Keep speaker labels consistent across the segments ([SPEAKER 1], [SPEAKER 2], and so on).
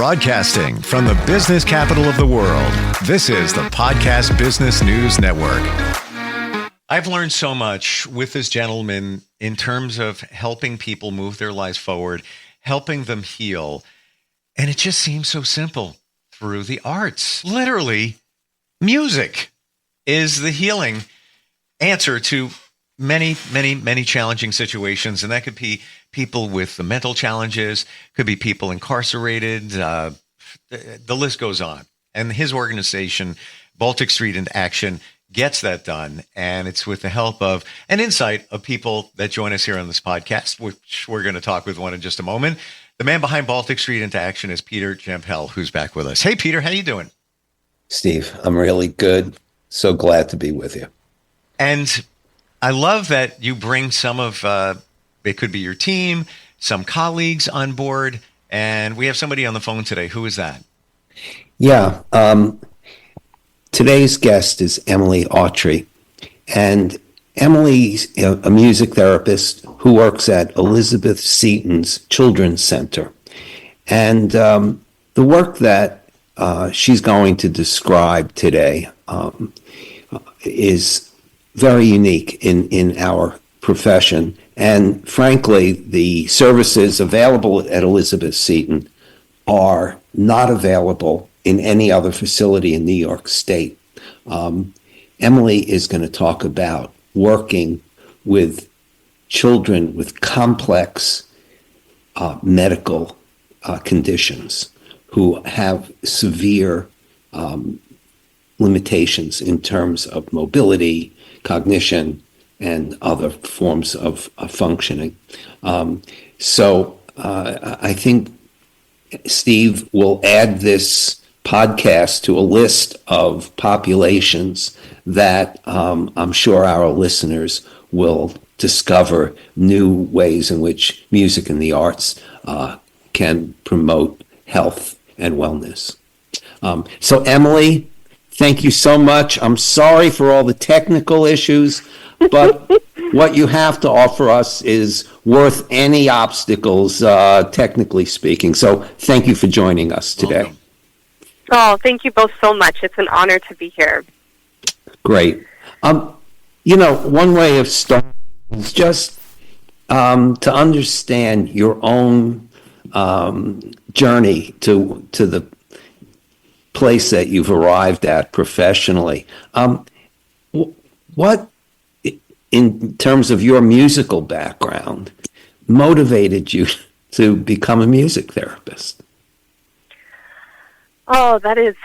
[SPEAKER 1] Broadcasting from the business capital of the world, this is the Podcast Business News Network. I've learned so much with this gentleman in terms of helping people move their lives forward, helping them heal. And it just seems so simple through the arts. Literally, music is the healing answer to many, many, many challenging situations. And that could be people with the mental challenges, could be people incarcerated. The list goes on. And his organization, Baltic Street into Action, gets that done. And it's with the help of an insight of people that join us here on this podcast, which we're going to talk with one in just a moment. The man behind Baltic Street into Action is Peter Jampel, who's back with us. Hey, Peter, how you doing?
[SPEAKER 2] Steve, I'm really good. So glad to be with you.
[SPEAKER 1] And I love that you bring some of, it could be your team, some colleagues on board, and we have somebody on the phone today. Who is that?
[SPEAKER 2] Yeah. Today's guest is Emily Autrey, and Emily's a music therapist who works at Elizabeth Seton's Children's Center. And the work that she's going to describe today is very unique in our profession. And frankly, the services available at Elizabeth Seton are not available in any other facility in New York State. Emily is going to talk about working with children with complex medical conditions who have severe limitations in terms of mobility, cognition, and other forms of functioning. So I think Steve will add this podcast to a list of populations that I'm sure our listeners will discover new ways in which music and the arts can promote health and wellness. So Emily, thank you so much. I'm sorry for all the technical issues, but what you have to offer us is worth any obstacles, technically speaking. So thank you for joining us today.
[SPEAKER 1] Welcome.
[SPEAKER 3] Oh, thank you both so much. It's an honor to be here.
[SPEAKER 2] Great. One way of starting is just to understand your own journey to the place that you've arrived at professionally. What, in terms of your musical background, motivated you to become a music therapist?
[SPEAKER 3] Oh, that is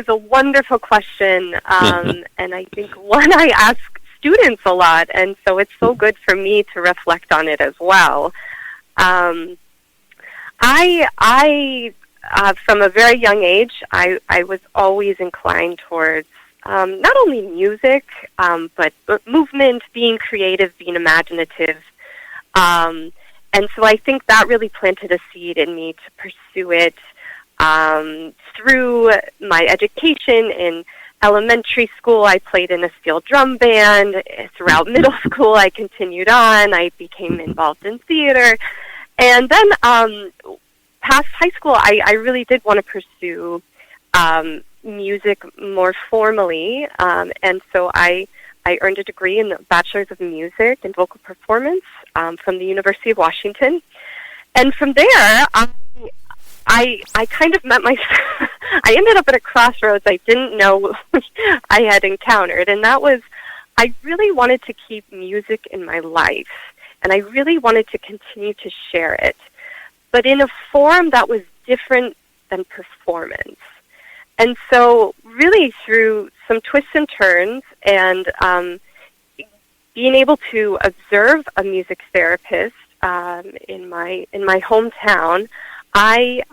[SPEAKER 3] a wonderful question, and I think one I ask students a lot, and so it's so good for me to reflect on it as well. I from a very young age, I was always inclined towards not only music, but movement, being creative, being imaginative. And so I think that really planted a seed in me to pursue it through my education. In elementary school, I played in a steel drum band. Throughout middle school, I continued on. I became involved in theater. And then past high school, I really did want to pursue music more formally, and so I earned a degree in the Bachelor's of Music and Vocal Performance from the University of Washington. And from there, I kind of met I ended up at a crossroads I didn't know I had encountered, and that was I really wanted to keep music in my life, and I really wanted to continue to share it, but in a form that was different than performance. And so really through some twists and turns and being able to observe a music therapist in my hometown, I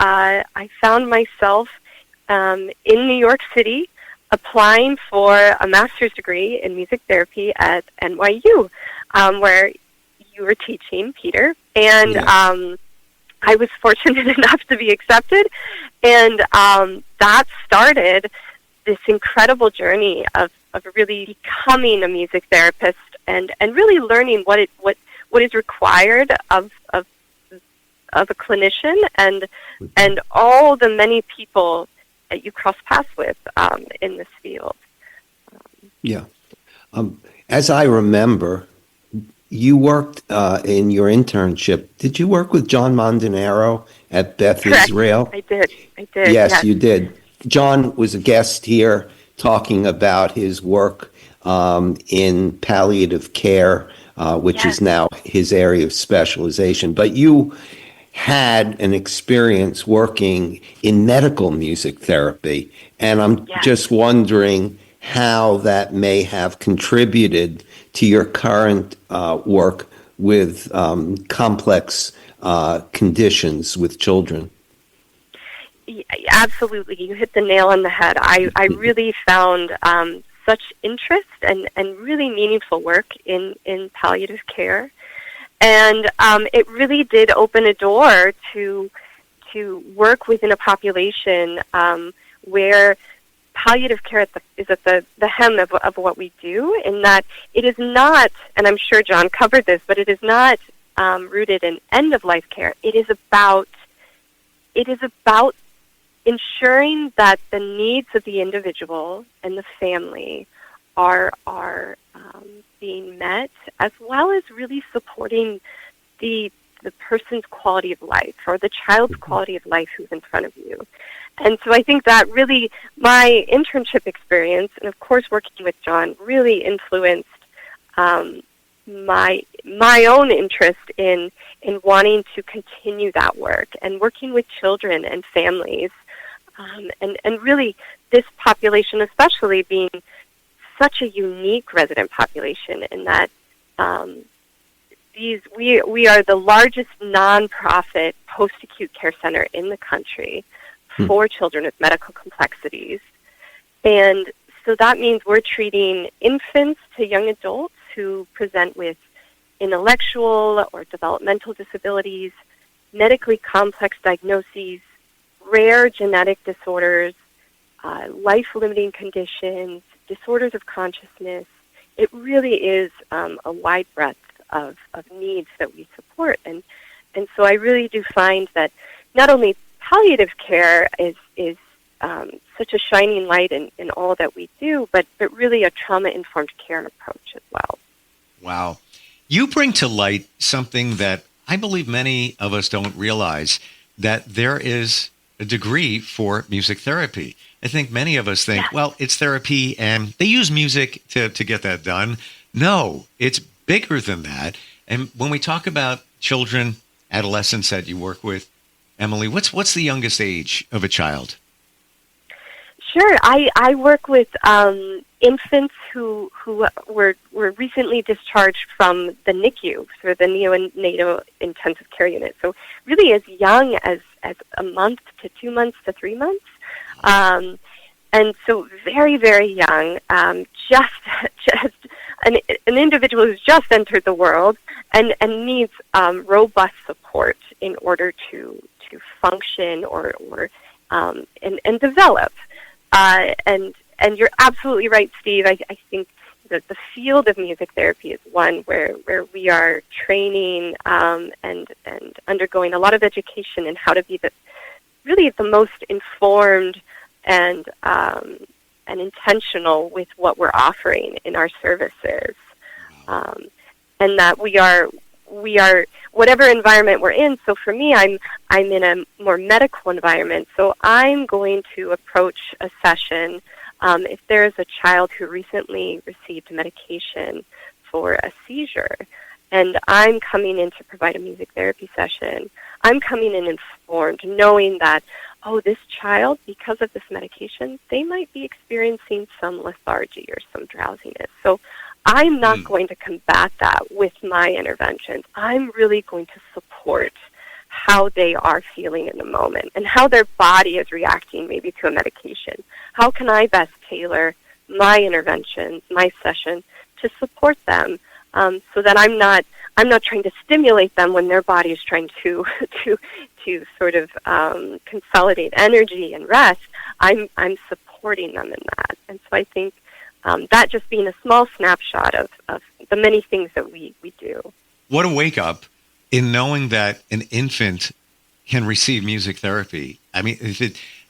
[SPEAKER 3] found myself in New York City applying for a master's degree in music therapy at NYU, where you were teaching, Peter. And I was fortunate enough to be accepted, and that started this incredible journey of really becoming a music therapist and really learning what is required of a clinician and and all the many people that you cross paths with in this field.
[SPEAKER 2] Yeah. As I remember, you worked in your internship. Did you work with John Montanaro at Beth
[SPEAKER 3] Correct.
[SPEAKER 2] Israel?
[SPEAKER 3] I did.
[SPEAKER 2] Yes, you did. John was a guest here talking about his work in palliative care, which is now his area of specialization. But you had an experience working in medical music therapy, and I'm just wondering how that may have contributed to your current work with complex conditions with children.
[SPEAKER 3] Absolutely. You hit the nail on the head. I really found such interest and really meaningful work in palliative care. And it really did open a door to work within a population where palliative care is at the hem of what we do, in that it is not, and I'm sure John covered this, but it is not rooted in end-of-life care. It is about ensuring that the needs of the individual and the family are being met, as well as really supporting the person's quality of life, or the child's quality of life who's in front of you. And so I think that really, my internship experience, and of course working with John, really influenced my own interest in wanting to continue that work and working with children and families, and really this population especially being such a unique resident population, in that we are the largest nonprofit post-acute care center in the country for children with medical complexities. And so that means we're treating infants to young adults who present with intellectual or developmental disabilities, medically complex diagnoses, rare genetic disorders, life-limiting conditions, disorders of consciousness. It really is a wide breadth of needs that we support. And so I really do find that not only palliative care is such a shining light in all that we do, but really a trauma-informed care approach as well.
[SPEAKER 1] Wow. You bring to light something that I believe many of us don't realize, that there is a degree for music therapy. I think many of us think, well, it's therapy and they use music to get that done. No, it's bigger than that. And when we talk about children, adolescents that you work with, Emily, what's the youngest age of a child?
[SPEAKER 3] Sure. I work with infants who were recently discharged from the NICU, so the neonatal intensive care unit. So really as young as a month to 2 months to 3 months. And so very, very young, just an individual who's just entered the world and needs robust support in order to function or develop. And you're absolutely right, Steve. I think that the field of music therapy is one where we are training and undergoing a lot of education in how to be the most informed and intentional with what we're offering in our services, and that we are whatever environment we're in. So for me, I'm in a more medical environment, so I'm going to approach a session if there is a child who recently received medication for a seizure, and I'm coming in to provide a music therapy session. I'm coming in informed, knowing that, this child, because of this medication, they might be experiencing some lethargy or some drowsiness. So I'm not going to combat that with my interventions. I'm really going to support how they are feeling in the moment and how their body is reacting maybe to a medication. How can I best tailor my interventions, my session, to support them, so that I'm not trying to stimulate them when their body is trying to sort of consolidate energy and rest. I'm supporting them in that. And so I think that just being a small snapshot of the many things that we do.
[SPEAKER 1] What a wake up in knowing that an infant can receive music therapy. I mean,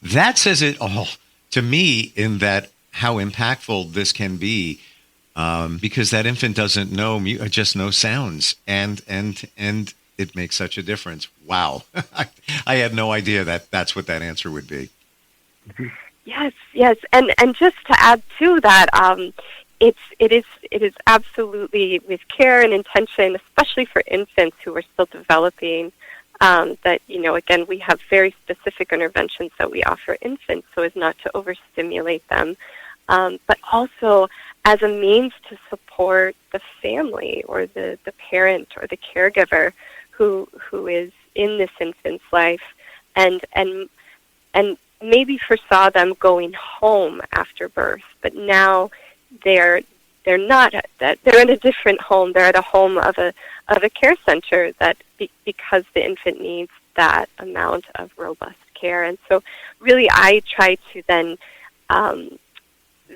[SPEAKER 1] that says it all to me in that how impactful this can be, because that infant doesn't know just knows sounds, and it makes such a difference. Wow, I had no idea that that's what that answer would be.
[SPEAKER 3] Yes, and just to add to that, it is absolutely with care and intention, especially for infants who are still developing. That, again, we have very specific interventions that we offer infants so as not to overstimulate them, but also as a means to support the family or the parent or the caregiver who is in this infant's life, and maybe foresaw them going home after birth, but now they're not at that. They're in a different home. They're at a home of a care center that because the infant needs that amount of robust care. And so really I try to then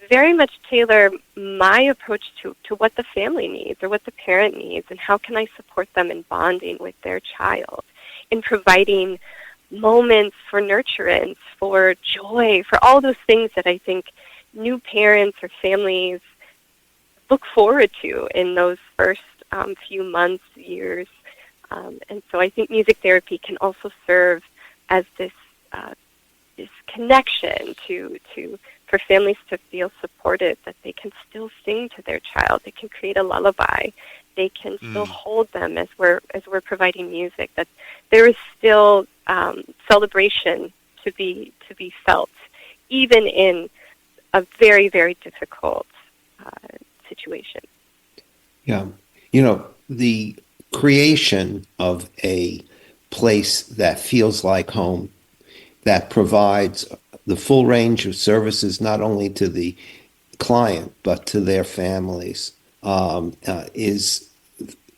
[SPEAKER 3] very much tailor my approach to what the family needs or what the parent needs, and how can I support them in bonding with their child, in providing moments for nurturance, for joy, for all those things that I think new parents or families look forward to in those first few months, years. And so I think music therapy can also serve as this connection for families to feel supported, that they can still sing to their child, they can create a lullaby, they can still hold them as we're providing music, that there is still celebration to be felt, even in a very, very difficult situation.
[SPEAKER 2] Yeah. The creation of a place that feels like home, that provides the full range of services not only to the client but to their families, is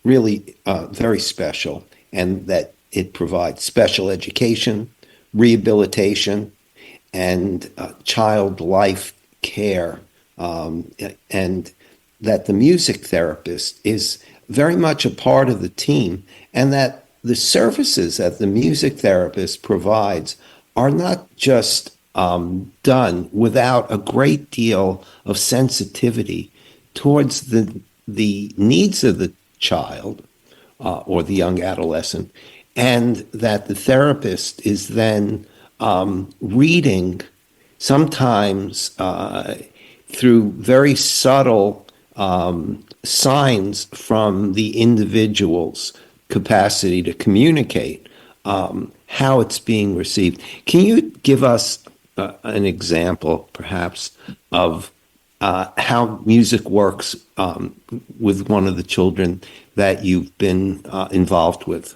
[SPEAKER 2] really very special, and that it provides special education, rehabilitation, and child life care, and that the music therapist is very much a part of the team, and that the services that the music therapist provides are not just done without a great deal of sensitivity towards the needs of the child or the young adolescent, and that the therapist is then reading, sometimes through very subtle signs from the individual's capacity to communicate, how it's being received. Can you give us an example, perhaps, of how music works with one of the children that you've been involved with?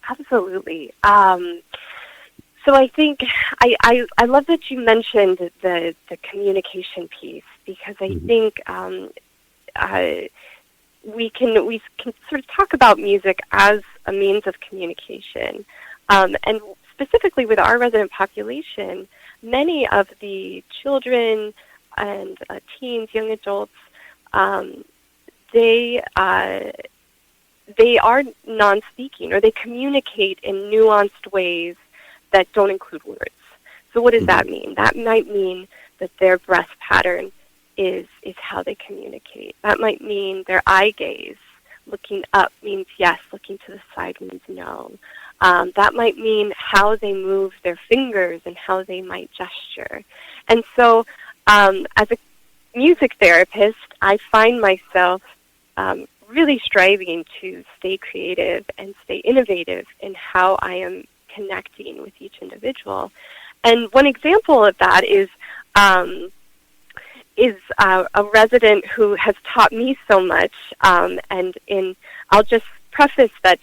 [SPEAKER 3] Absolutely. So I think I love that you mentioned the communication piece, because I think we can sort of talk about music as a means of communication, and specifically with our resident population, many of the children and teens, young adults, they are non-speaking, or they communicate in nuanced ways that don't include words. So what does that mean? That might mean that their breath pattern is how they communicate. That might mean their eye gaze. Looking up means yes, looking to the side means no. That might mean how they move their fingers and how they might gesture. And so as a music therapist, I find myself really striving to stay creative and stay innovative in how I am connecting with each individual. And one example of that is a resident who has taught me so much, and I'll just preface that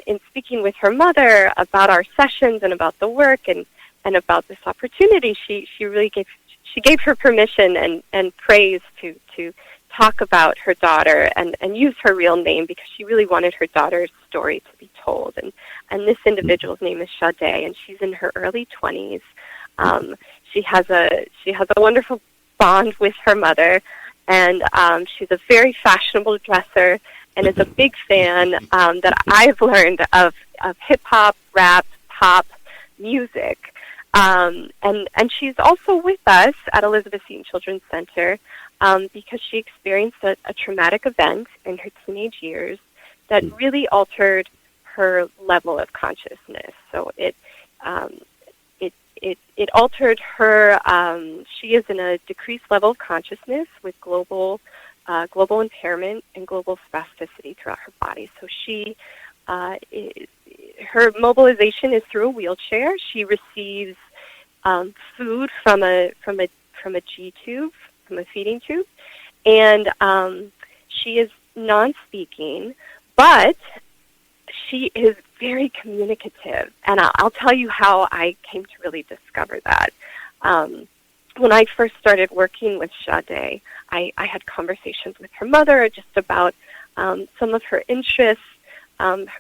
[SPEAKER 3] in speaking with her mother about our sessions and about the work and about this opportunity, she really gave her permission and praise to talk about her daughter and use her real name, because she really wanted her daughter's story to be told. And this individual's name is Sade, and she's in her early 20s. She has a wonderful bond with her mother, and she's a very fashionable dresser, and is a big fan that I've learned of of hip-hop, rap, pop music. And she's also with us at Elizabeth Seton Children's Center because she experienced a traumatic event in her teenage years that really altered her level of consciousness. So it altered her. She is in a decreased level of consciousness with global impairment and global spasticity throughout her body. So her mobilization is through a wheelchair. She receives food from a G tube, from a feeding tube, and she is non-speaking, but she is very communicative, and I'll tell you how I came to really discover that. When I first started working with Sade, I had conversations with her mother just about some of her interests,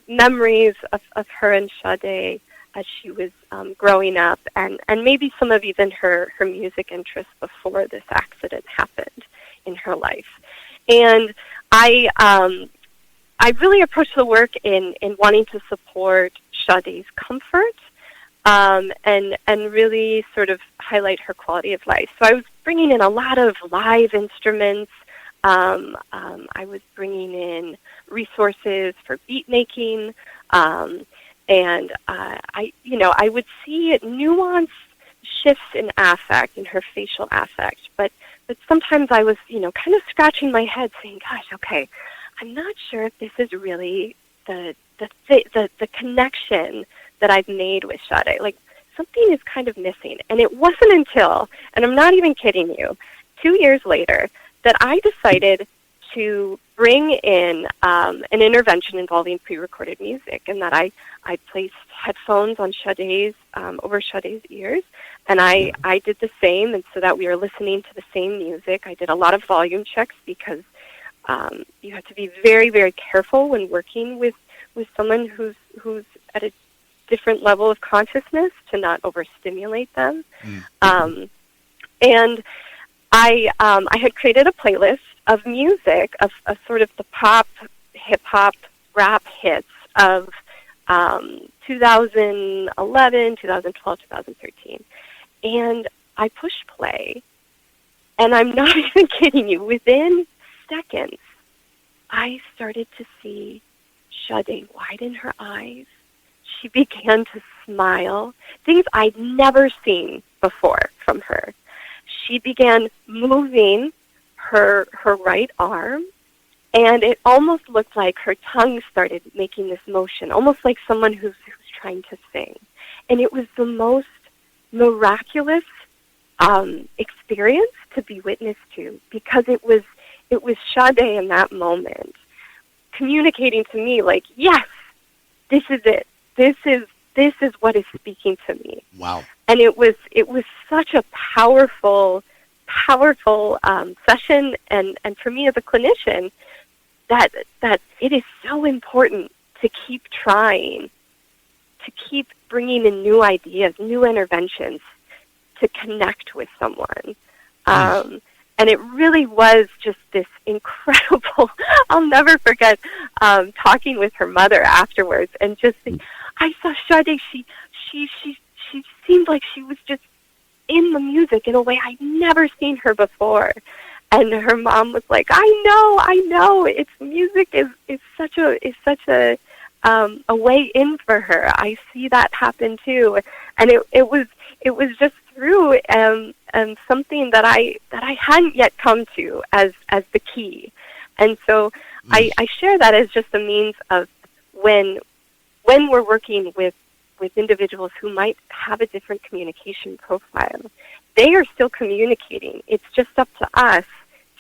[SPEAKER 3] memories of her and Sade as she was growing up, and maybe some of even her music interests before this accident happened in her life. And I really approached the work in wanting to support Sade's comfort and really sort of highlight her quality of life. So I was bringing in a lot of live instruments. I was bringing in resources for beat making, and I would see nuanced shifts in affect, in her facial affect, but sometimes I was, kind of scratching my head saying, gosh, okay, I'm not sure if this is really the connection that I've made with Sade. Like, something is kind of missing. And it wasn't until, and I'm not even kidding you, 2 years later that I decided to bring in an intervention involving pre-recorded music, and that I placed headphones on Sade's, over Sade's ears, and I did the same, and so that we were listening to the same music. I did a lot of volume checks because you have to be very, very careful when working with someone who's at a different level of consciousness to not overstimulate them. And I had created a playlist of music, of sort of the pop, hip-hop, rap hits of 2011, 2012, 2013. And I pushed play, and I'm not even kidding you, within seconds, I started to see Sade widen her eyes. She began to smile, things I'd never seen before from her. She began moving her right arm, and it almost looked like her tongue started making this motion, almost like someone who's trying to sing. And it was the most miraculous experience to be witness to, because it was Sade in that moment communicating to me, like, yes, this is it. This is what is speaking to me.
[SPEAKER 4] Wow. And
[SPEAKER 3] it was such a powerful session, and for me as a clinician, that it is so important to keep trying, to keep bringing in new ideas, new interventions to connect with someone. And it really was just this incredible, I'll never forget talking with her mother afterwards and just saying, I saw Sade, she seemed like she was just in the music in a way I'd never seen her before. And her mom was like, I know, it's music is such a way in for her. I see that happen too. And it was just through something that I hadn't yet come to as the key. And so I share that as just a means of when we're working with individuals who might have a different communication profile, they are still communicating. It's just up to us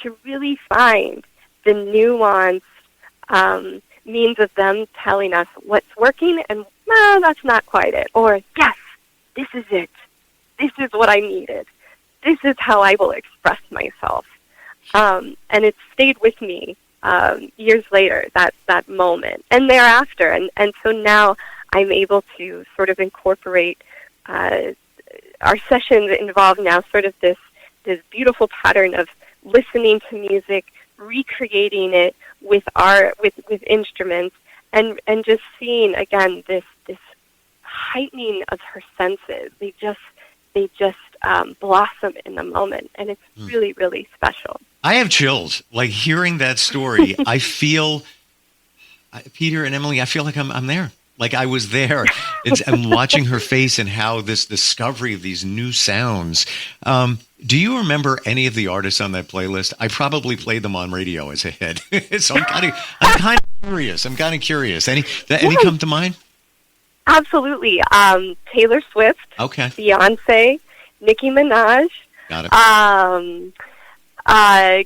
[SPEAKER 3] to really find the nuanced means of them telling us what's working and, no, that's not quite it. Or, yes, this is it. This is what I needed. This is how I will express myself. And it stayed with me years later, that moment, and thereafter. And so now I'm able to sort of incorporate our sessions involve now sort of this beautiful pattern of listening to music, recreating it with instruments, and just seeing again this heightening of her senses. They just blossom in the moment, and it's really, really special.
[SPEAKER 1] I have chills. Like hearing that story, I feel, Peter and Emily, I feel like I'm there. Like I was there. I'm watching her face and how this discovery of these new sounds. Do you remember any of the artists on that playlist? I probably played them on radio as a hit. So I'm kind of curious. Any come to mind?
[SPEAKER 3] Absolutely. Taylor Swift.
[SPEAKER 1] Okay.
[SPEAKER 3] Beyonce. Nicki Minaj.
[SPEAKER 1] Got
[SPEAKER 3] it.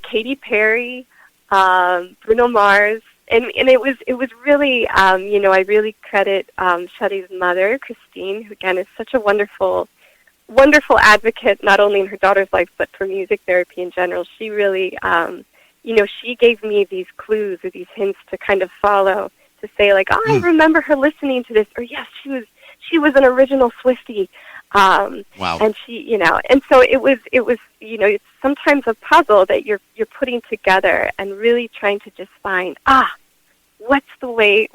[SPEAKER 3] Katy Perry. Bruno Mars. And it was really, I really credit Shuddy's mother, Christine, who again is such a wonderful advocate, not only in her daughter's life, but for music therapy in general. She really, she gave me these clues or these hints to kind of follow, to say like, oh, I remember her listening to this, or yes, she was an original Swiftie.
[SPEAKER 1] Wow.
[SPEAKER 3] And she, and so it was, it's sometimes a puzzle that you're putting together and really trying to just find, what's the way,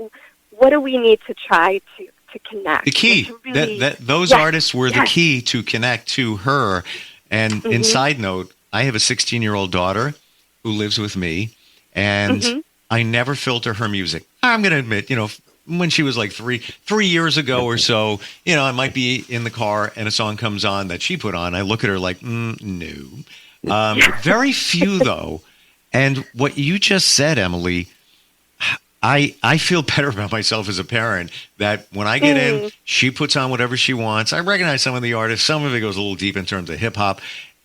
[SPEAKER 3] what do we need to try to connect?
[SPEAKER 1] The key, really, those artists were the key to connect to her. And in side note, I have a 16-year-old daughter who lives with me, and I never filter her music. I'm going to admit, when she was like three years ago or so, I might be in the car and a song comes on that she put on. I look at her like, no. Very few though. And what you just said, Emily, I feel better about myself as a parent that when I get in, she puts on whatever she wants. I recognize some of the artists. Some of it goes a little deep in terms of hip hop,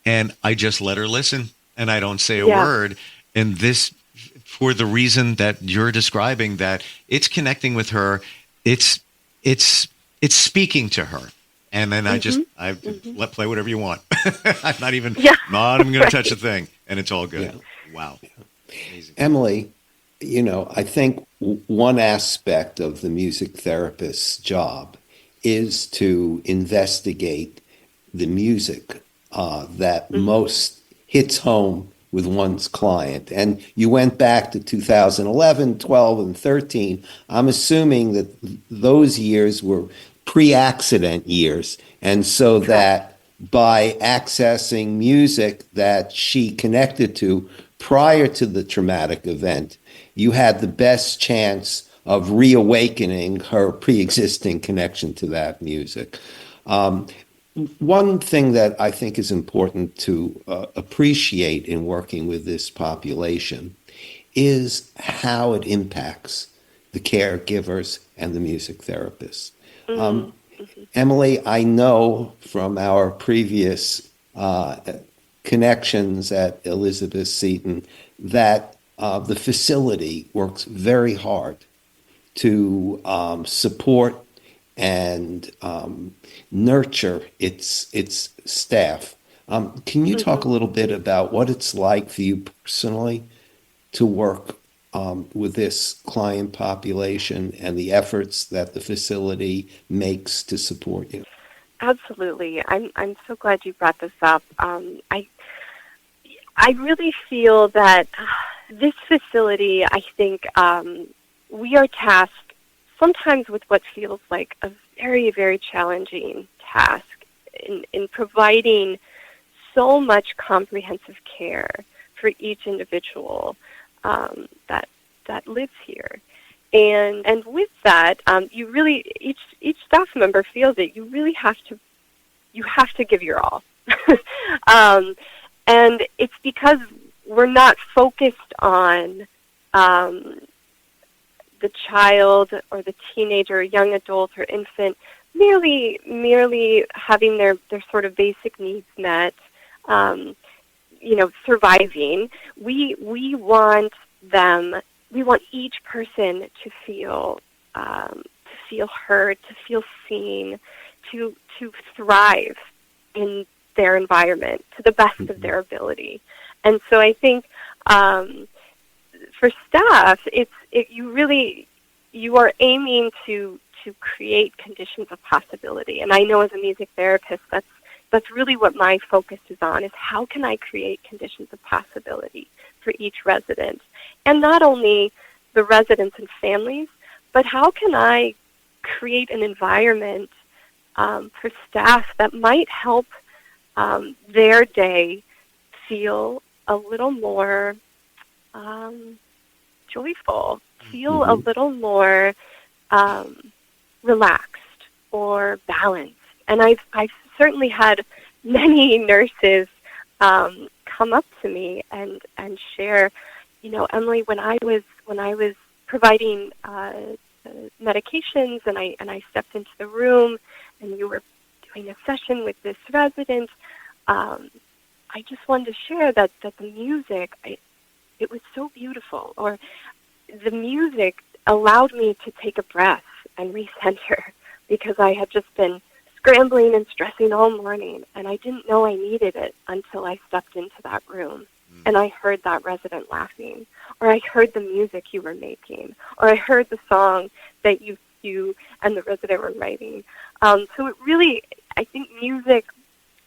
[SPEAKER 1] and I just let her listen and I don't say a word. And this, for the reason that you're describing, that it's connecting with her, it's speaking to her, and then I let play whatever you want. I'm not even going to touch a thing, and it's all good. Yeah. Wow, amazing.
[SPEAKER 2] Emily, I think one aspect of the music therapist's job is to investigate the music that most hits home with one's client. And you went back to 2011, 12, and 13. I'm assuming that those years were pre-accident years. And so that by accessing music that she connected to prior to the traumatic event, you had the best chance of reawakening her pre-existing connection to that music. One thing that I think is important to appreciate in working with this population is how it impacts the caregivers and the music therapists. Emily, I know from our previous connections at Elizabeth Seton that the facility works very hard to support and nurture its staff. Can you talk a little bit about what it's like for you personally to work with this client population and the efforts that the facility makes to support you?
[SPEAKER 3] Absolutely. I'm so glad you brought this up. I really feel that this facility, I think we are tasked sometimes with what feels like a very, very challenging task in providing so much comprehensive care for each individual that lives here. And with that, you really, each staff member feels it. You really have to give your all. And it's because we're not focused on the child or the teenager or young adult or infant merely having their sort of basic needs met, surviving. We want each person to feel heard, to feel seen, to thrive in their environment to the best of their ability. And so I think for staff, you are aiming to create conditions of possibility. And I know as a music therapist, that's really what my focus is on, is how can I create conditions of possibility for each resident. And not only the residents and families, but how can I create an environment for staff that might help their day feel a little more joyful, feel a little more relaxed or balanced. And I've certainly had many nurses come up to me and share, Emily, when I was providing medications and I stepped into the room and you were doing a session with this resident, I just wanted to share that the music, it was so beautiful, or the music allowed me to take a breath and recenter, because I had just been scrambling and stressing all morning, and I didn't know I needed it until I stepped into that room and I heard that resident laughing, or I heard the music you were making, or I heard the song that you and the resident were writing. So it really, I think music,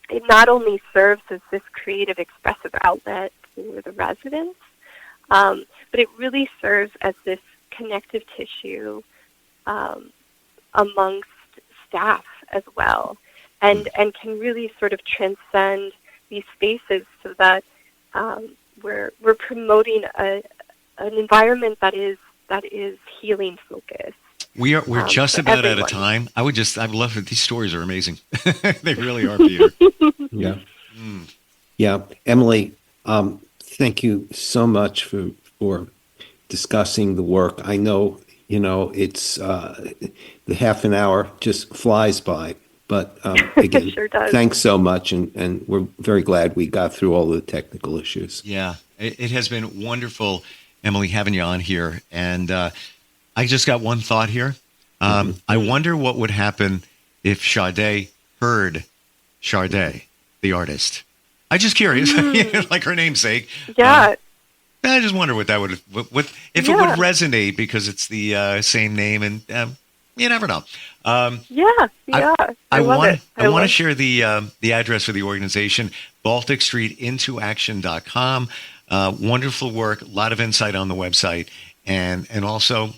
[SPEAKER 3] it not only serves as this creative expressive outlet for the residents, but it really serves as this connective tissue amongst staff as well, and can really sort of transcend these spaces so that we're promoting an environment that is healing focused.
[SPEAKER 1] We're just about out of time. I would love it. These stories are amazing. They really are, Peter.
[SPEAKER 2] Yeah. Yeah. Emily, thank you so much for discussing the work. I know, it's the half an hour just flies by, but again,
[SPEAKER 3] sure does. Thanks
[SPEAKER 2] so much. And we're very glad we got through all the technical issues.
[SPEAKER 1] Yeah, it has been wonderful, Emily, having you on here. And I just got one thought here. I wonder what would happen if Sade heard Sade, the artist. I'm just curious, like her namesake.
[SPEAKER 3] Yeah.
[SPEAKER 1] I just wonder what that would, if it would resonate, because it's the same name, and you never know.
[SPEAKER 3] I
[SPEAKER 1] want to share the address for the organization, balticstreetintoaction.com. Wonderful work, a lot of insight on the website, and also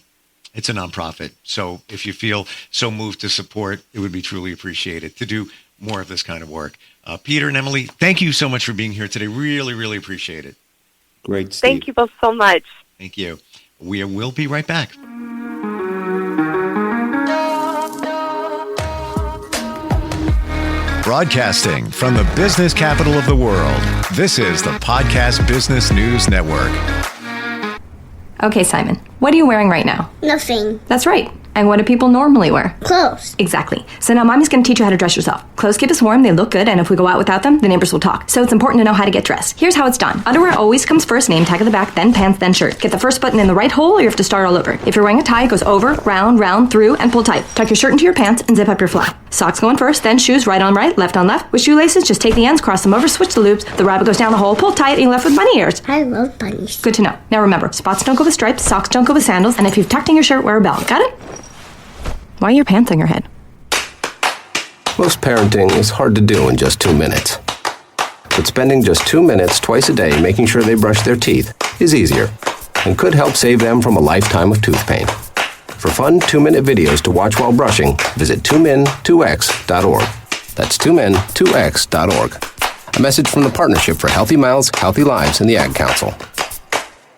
[SPEAKER 1] it's a nonprofit. So if you feel so moved to support, it would be truly appreciated to do more of this kind of work. Peter and Emily, thank you so much for being here today. Really, really appreciate it.
[SPEAKER 2] Great, Steve.
[SPEAKER 3] Thank you both so much.
[SPEAKER 1] Thank you. We will be right back.
[SPEAKER 4] Broadcasting from the business capital of the world, this is the Podcast Business News Network.
[SPEAKER 5] Okay, Simon, what are you wearing right now?
[SPEAKER 6] Nothing.
[SPEAKER 5] That's right. And what do people normally wear?
[SPEAKER 6] Clothes.
[SPEAKER 5] Exactly. So now Mommy's going to teach you how to dress yourself. Clothes keep us warm, they look good, and if we go out without them, the neighbors will talk. So it's important to know how to get dressed. Here's how it's done. Underwear always comes first, name tag at the back, then pants, then shirt. Get the first button in the right hole, or you have to start all over. If you're wearing a tie, it goes over, round, through, and pull tight. Tuck your shirt into your pants and zip up your fly. Socks going first, then shoes right on right, left on left. With shoelaces, just take the ends, cross them over, switch the loops. The rabbit goes down the hole, pull tight, and you're left with bunny ears.
[SPEAKER 6] I love bunnies.
[SPEAKER 5] Good to know. Now remember, spots don't go with stripes, socks don't go with sandals, and if you've tucked in your shirt, wear a belt. Got it? Why are your pants on your head?
[SPEAKER 7] Most parenting is hard to do in just 2 minutes. But spending just 2 minutes twice a day making sure they brush their teeth is easier and could help save them from a lifetime of tooth pain. For fun 2-minute videos to watch while brushing, visit tumin2x.org. That's tumin2x.org. A message from the Partnership for Healthy Mouths, Healthy Lives and the Ad Council.